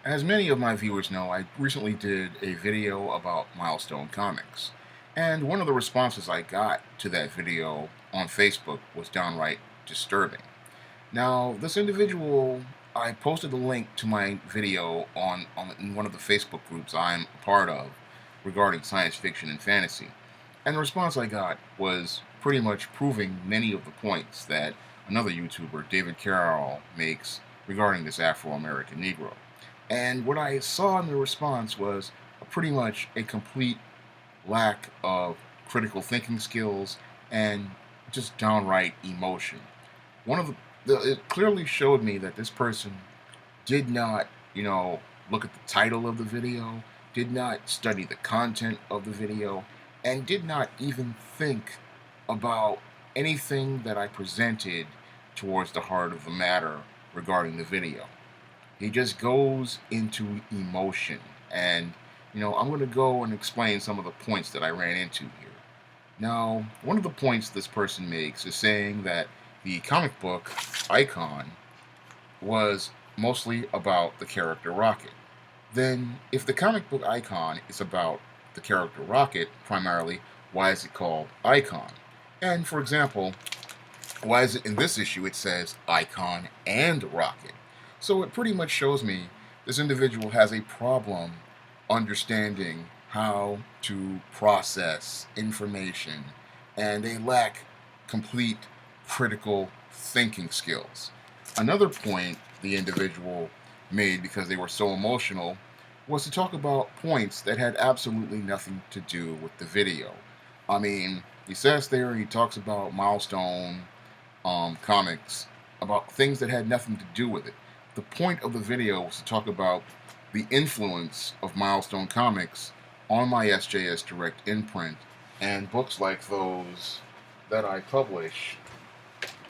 As many of my viewers know, I recently did a video about Milestone Comics, and one of the responses I got to that video on Facebook was downright disturbing. Now, this individual, I posted a link to my video in one of the Facebook groups I'm a part of regarding science fiction and fantasy, and the response I got was pretty much proving many of the points that another YouTuber, David Carroll, makes regarding this Afro-American Negro. And what I saw in the response was pretty much a complete lack of critical thinking skills and just downright emotion. One of it clearly showed me that this person did not, look at the title of the video, did not study the content of the video, and did not even think about anything that I presented towards the heart of the matter regarding the video. He just goes into emotion. And, I'm going to go and explain some of the points that I ran into here. Now, one of the points this person makes is saying that the comic book icon was mostly about the character Rocket. Then, if the comic book icon is about the character Rocket primarily, why is it called Icon? And for example, why is it in this issue it says Icon and Rocket? So it pretty much shows me this individual has a problem understanding how to process information, and they lack complete critical thinking skills. Another point the individual made because they were so emotional was to talk about points that had absolutely nothing to do with the video. I mean, he says there, he talks about Milestone comics, about things that had nothing to do with it. The point of the video was to talk about the influence of Milestone Comics on my SJS Direct imprint and books like those that I publish,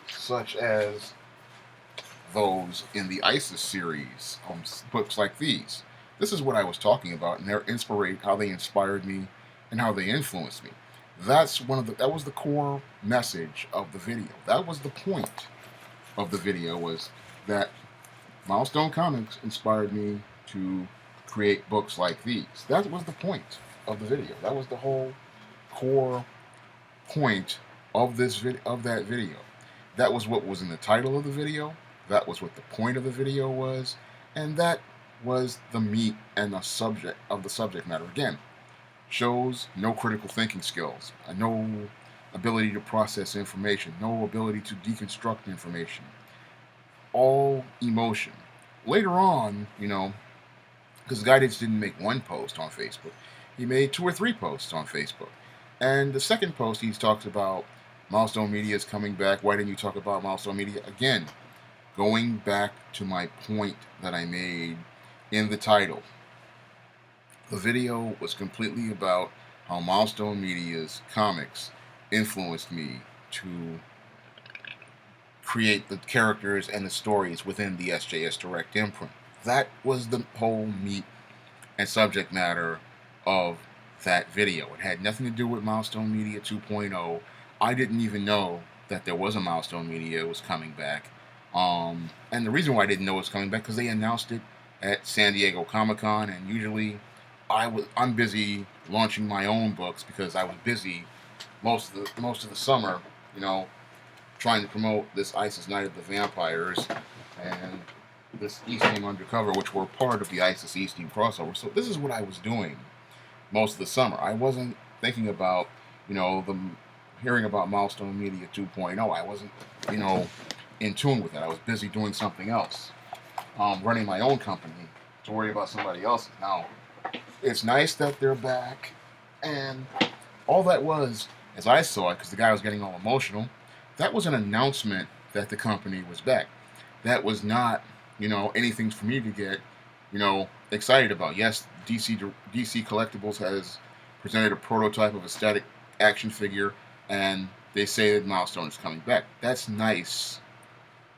such as those in the ISIS series, books like these. This is what I was talking about, and how they inspired me and how they influenced me. That was the core message of the video. That was the point of the video, was that Milestone Comics inspired me to create books like these. That was the point of the video. That was the whole core point of that video. That was what was in the title of the video. That was what the point of the video was, and that was the meat and the subject matter. Again, shows no critical thinking skills, no ability to process information, no ability to deconstruct information, all emotion. Later on, because the guy just didn't make one post on Facebook, he made 2 or 3 posts on Facebook. And the second post, he talks about Milestone Media is coming back. Why didn't you talk about Milestone Media? Again, going back to my point that I made in the title. The video was completely about how Milestone Media's comics influenced me to create the characters and the stories within the SJS Direct imprint. That was the whole meat and subject matter of that video. It had nothing to do with Milestone Media 2.0. I didn't even know that there was a Milestone Media was coming back. And the reason why I didn't know it was coming back because they announced it at San Diego Comic-Con, and usually I'm busy launching my own books because I was busy most of the summer, trying to promote this ISIS Night of the Vampires and this East Team Undercover, which were part of the ISIS East Team crossover. So this is what I was doing most of the summer. I wasn't thinking about, the hearing about Milestone Media 2.0. I wasn't, in tune with it. I was busy doing something else, running my own company to worry about somebody else's. Now, it's nice that they're back, and all that was, as I saw it, because the guy was getting all emotional, that was an announcement that the company was back. That was not, anything for me to get, excited about. Yes, DC Collectibles has presented a prototype of a static action figure, and they say that Milestone is coming back. That's nice,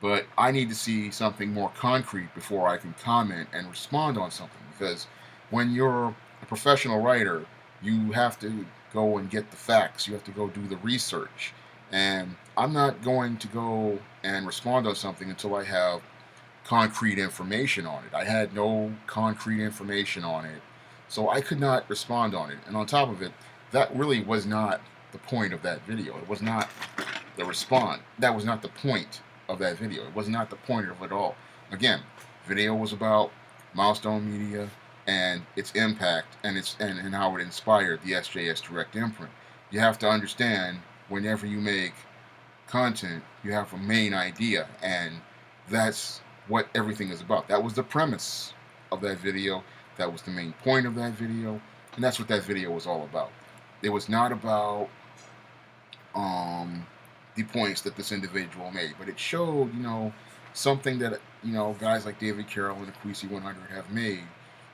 but I need to see something more concrete before I can comment and respond on something. Because when you're a professional writer, you have to go and get the facts. You have to go do the research. And I'm not going to go and respond on something until I have concrete information on it. I had no concrete information on it, so I could not respond on it. And on top of it, that really was not the point of that video. It was not the response. That was not the point of that video. It was not the point of it all. Again, video was about Milestone Media and its impact and and how it inspired the SJS Direct imprint. You have to understand, whenever you make content, you have a main idea, and that's what everything is about. That was the premise of that video. That was the main point of that video, and that's what that video was all about. It was not about the points that this individual made, but it showed, something that, guys like David Carroll and the Queasy 100 have made,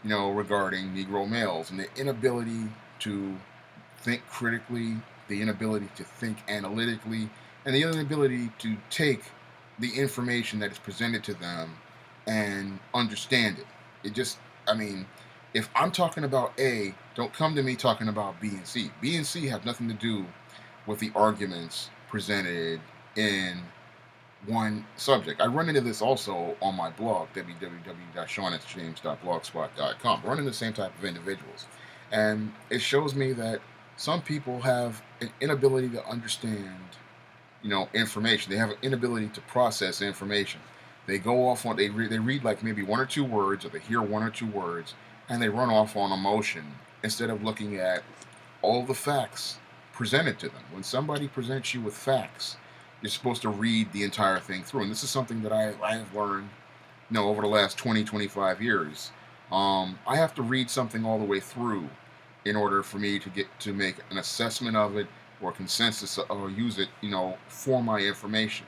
regarding Negro males and the inability to think critically, the inability to think analytically, and the inability to take the information that is presented to them and understand it. It just, I mean, if I'm talking about A, don't come to me talking about B and C. B and C have nothing to do with the arguments presented in one subject. I run into this also on my blog, www.shawnjames.blogspot.com. I run into the same type of individuals. And it shows me that some people have an inability to understand, information. They have an inability to process information. They go off on, they read like maybe one or two words, or they hear one or two words, and they run off on emotion instead of looking at all the facts presented to them. When somebody presents you with facts, you're supposed to read the entire thing through. And this is something that I have learned, over the last 20, 25 years. I have to read something all the way through in order for me to get to make an assessment of it, or consensus, or use it, for my information.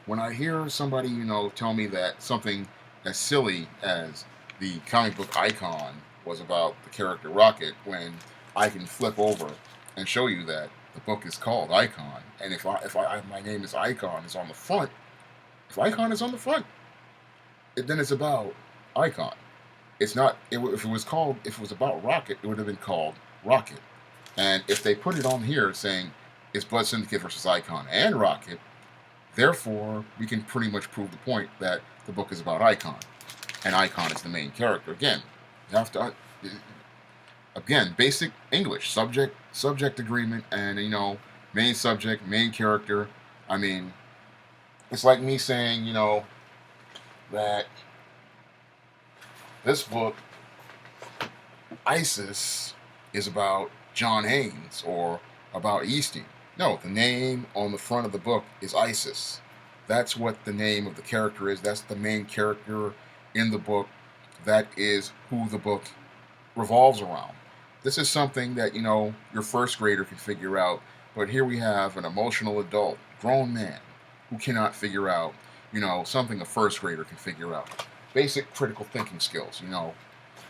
When I hear somebody, tell me that something as silly as the comic book Icon was about the character Rocket, when I can flip over and show you that the book is called Icon, and if my name is Icon is on the front, if Icon is on the front, then it's about Icon. It's not. If it was about Rocket, it would have been called Rocket. And if they put it on here saying it's Blood Syndicate versus Icon and Rocket, therefore we can pretty much prove the point that the book is about Icon, and Icon is the main character. Again, you have to. Again, basic English, subject agreement, and main subject, main character. I mean, it's like me saying, that this book, ISIS, is about John Haynes or about Easting. No, the name on the front of the book is ISIS. That's what the name of the character is. That's the main character in the book. That is who the book revolves around. This is something that, your first grader can figure out, but here we have an emotional adult, grown man, who cannot figure out, something a first grader can figure out. Basic critical thinking skills,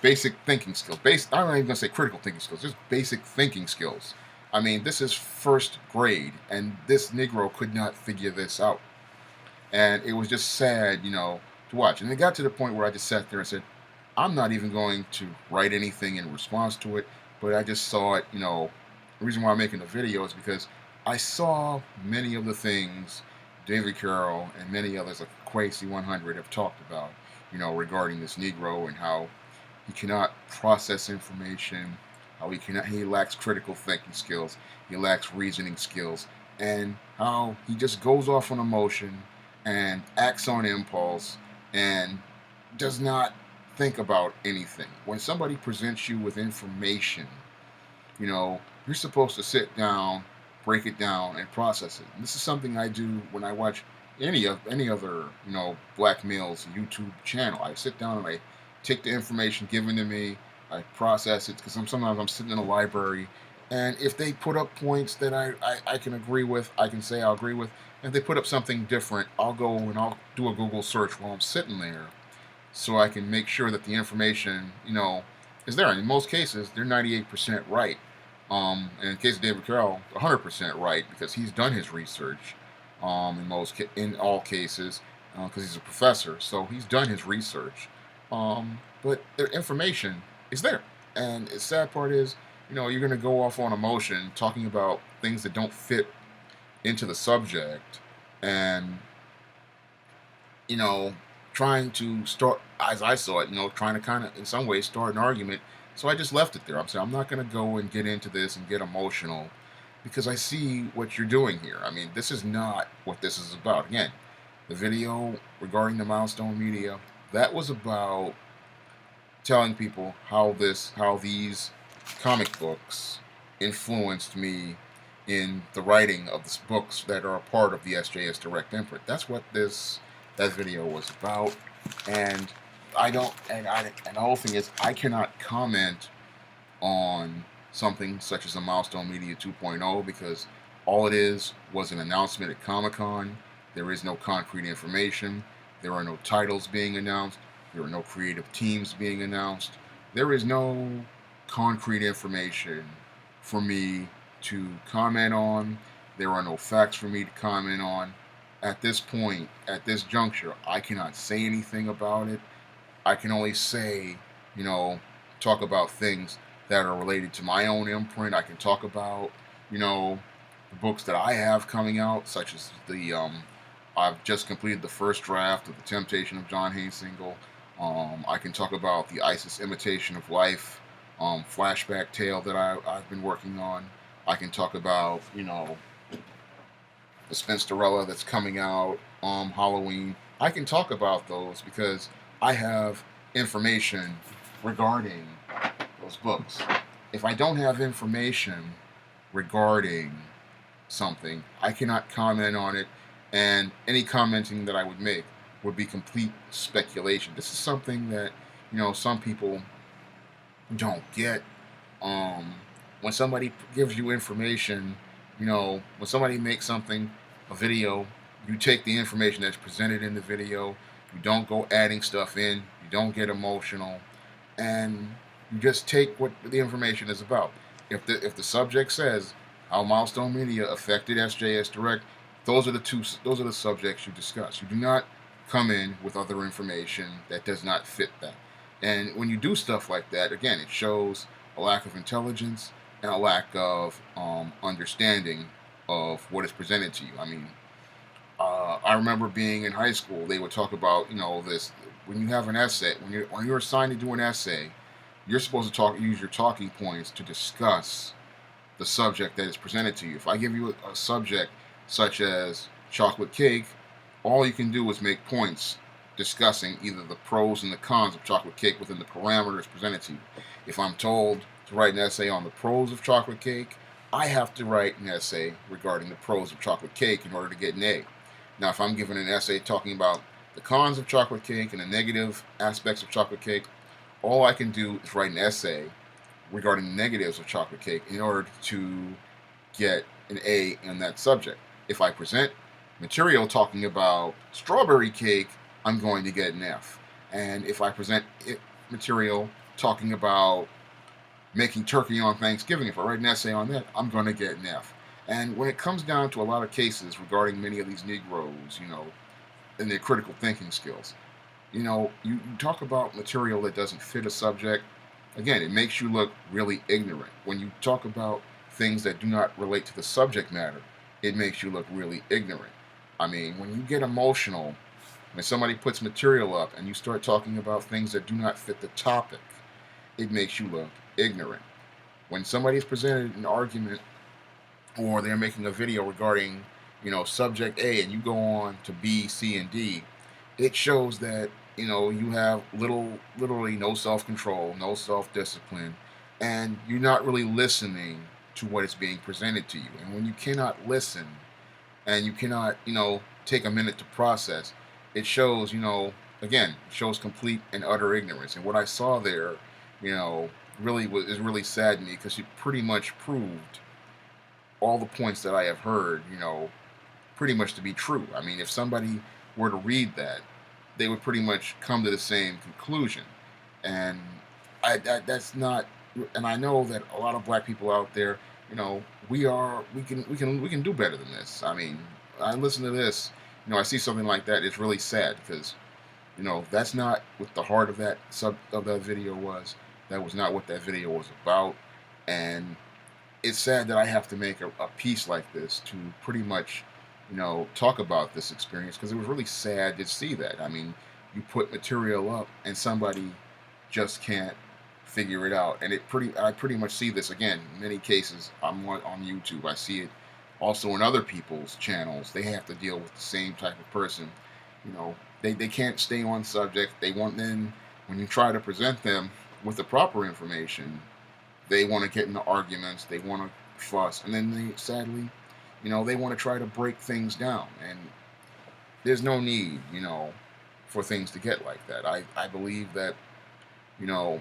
basic thinking skills. I'm not even going to say critical thinking skills, just basic thinking skills. I mean, this is first grade, and this Negro could not figure this out. And it was just sad, to watch. And it got to the point where I just sat there and said, I'm not even going to write anything in response to it, but I just saw it, the reason why I'm making the video is because I saw many of the things David Carroll and many others like Quasi 100 have talked about, regarding this Negro and how he cannot process information, how he lacks critical thinking skills, he lacks reasoning skills, and how he just goes off on emotion and acts on impulse and does not think about anything. When somebody presents you with information, you're supposed to sit down, break it down, and process it. And this is something I do when I watch any other, black male's YouTube channel. I sit down and I take the information given to me, I process it, because sometimes I'm sitting in a library, and if they put up points that I can agree with, I can say I'll agree with. And if they put up something different, I'll go and I'll do a Google search while I'm sitting there, so I can make sure that the information, is there. And in most cases, they're 98% right. And in the case of David Carroll, 100% right, because he's done his research. In all cases, because he's a professor, so he's done his research. But their information is there. And the sad part is, you're going to go off on emotion, talking about things that don't fit into the subject, and trying to start, as I saw it, trying to kind of, in some ways, start an argument. So I just left it there. I'm saying I'm not going to go and get into this and get emotional because I see what you're doing here. I mean, this is not what this is about. Again, the video regarding the Milestone Media, that was about telling people how these comic books influenced me in the writing of the books that are a part of the SJS Direct imprint. That's what that video was about. And I don't and the whole thing is I cannot comment on something such as a Milestone Media 2.0 because all it is was an announcement at Comic-Con. There is no concrete information. There are no titles being announced. There are no creative teams being announced. There is no concrete information for me to comment on. There are no facts for me to comment on. At this point, at this juncture, I cannot say anything about it. I can only say, talk about things that are related to my own imprint. I can talk about, the books that I have coming out, such as I've just completed the first draft of The Temptation of John Haynes Single. I can talk about the ISIS Imitation of Life flashback tale that I've been working on. I can talk about, the Spinsterella that's coming out Halloween. I can talk about those because I have information regarding those books. If I don't have information regarding something, I cannot comment on it, and any commenting that I would make would be complete speculation. This is something that, some people don't get. When somebody gives you information, when somebody makes something, a video, you take the information that's presented in the video, you don't go adding stuff in, you don't get emotional, and you just take what the information is about. If the subject says how Milestone Media affected SJS Direct, those are the subjects you discuss. You do not come in with other information that does not fit that. And when you do stuff like that, again, it shows a lack of intelligence and a lack of understanding of what is presented to you. I mean, I remember being in high school, they would talk about, this, when you have an essay, when you're assigned to do an essay, you're supposed to use your talking points to discuss the subject that is presented to you. If I give you a subject such as chocolate cake, all you can do is make points discussing either the pros and the cons of chocolate cake within the parameters presented to you. If I'm told to write an essay on the pros of chocolate cake, I have to write an essay regarding the pros of chocolate cake in order to get an A. Now, if I'm given an essay talking about the cons of chocolate cake and the negative aspects of chocolate cake, all I can do is write an essay regarding the negatives of chocolate cake in order to get an A in that subject. If I present material talking about strawberry cake, I'm going to get an F. And if I present material talking about making turkey on Thanksgiving, if I write an essay on that, I'm going to get an F. And when it comes down to a lot of cases regarding many of these Negroes, and their critical thinking skills, you talk about material that doesn't fit a subject, again, it makes you look really ignorant. When you talk about things that do not relate to the subject matter, it makes you look really ignorant. I mean, when you get emotional, when somebody puts material up and you start talking about things that do not fit the topic, it makes you look ignorant. When somebody's presented an argument or they're making a video regarding, subject A and you go on to B, C, and D, it shows that, you have literally no self-control, no self-discipline, and you're not really listening to what is being presented to you. And when you cannot listen and you cannot, take a minute to process, it shows, again, it shows complete and utter ignorance. And what I saw there, is really sad to me because she pretty much proved all the points that I have heard, pretty much to be true. I mean, if somebody were to read that, they would pretty much come to the same conclusion. And that's not. And I know that a lot of black people out there, we can do better than this. I mean, I listen to this, I see something like that. It's really sad because, that's not what the heart of that video was. That was not what that video was about. And it's sad that I have to make a piece like this to pretty much, talk about this experience because it was really sad to see that. I mean, you put material up and somebody just can't figure it out. And I pretty much see this again in many cases. I'm on YouTube. I see it also in other people's channels. They have to deal with the same type of person. You know, they can't stay on subject. They want then when you try to present them with the proper information, they want to get into arguments. They want to fuss, and then they sadly, they want to try to break things down. And there's no need, for things to get like that. I believe that, you know,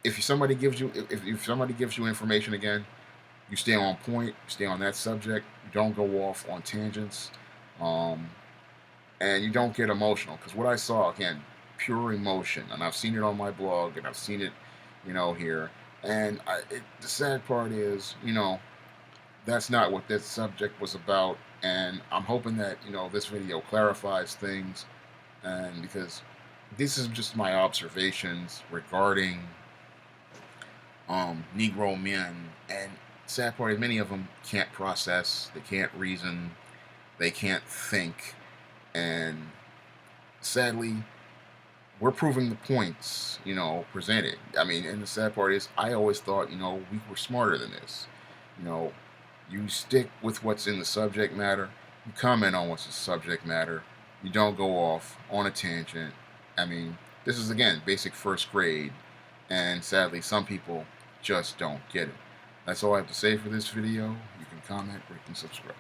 if somebody gives you information again, you stay on point, you stay on that subject, you don't go off on tangents, um, and you don't get emotional. Because what I saw again, pure emotion, and I've seen it on my blog, and I've seen it, here. And the sad part is, that's not what this subject was about. And I'm hoping that this video clarifies things, and because this is just my observations regarding Negro men. And sad part is many of them can't process, they can't reason, they can't think, and sadly, we're proving the points, presented. I mean, and the sad part is, I always thought, we were smarter than this. You know, you stick with what's in the subject matter, you comment on what's the subject matter, you don't go off on a tangent. I mean, this is again basic first grade, and sadly, some people just don't get it. That's all I have to say for this video. You can comment, rate, and subscribe.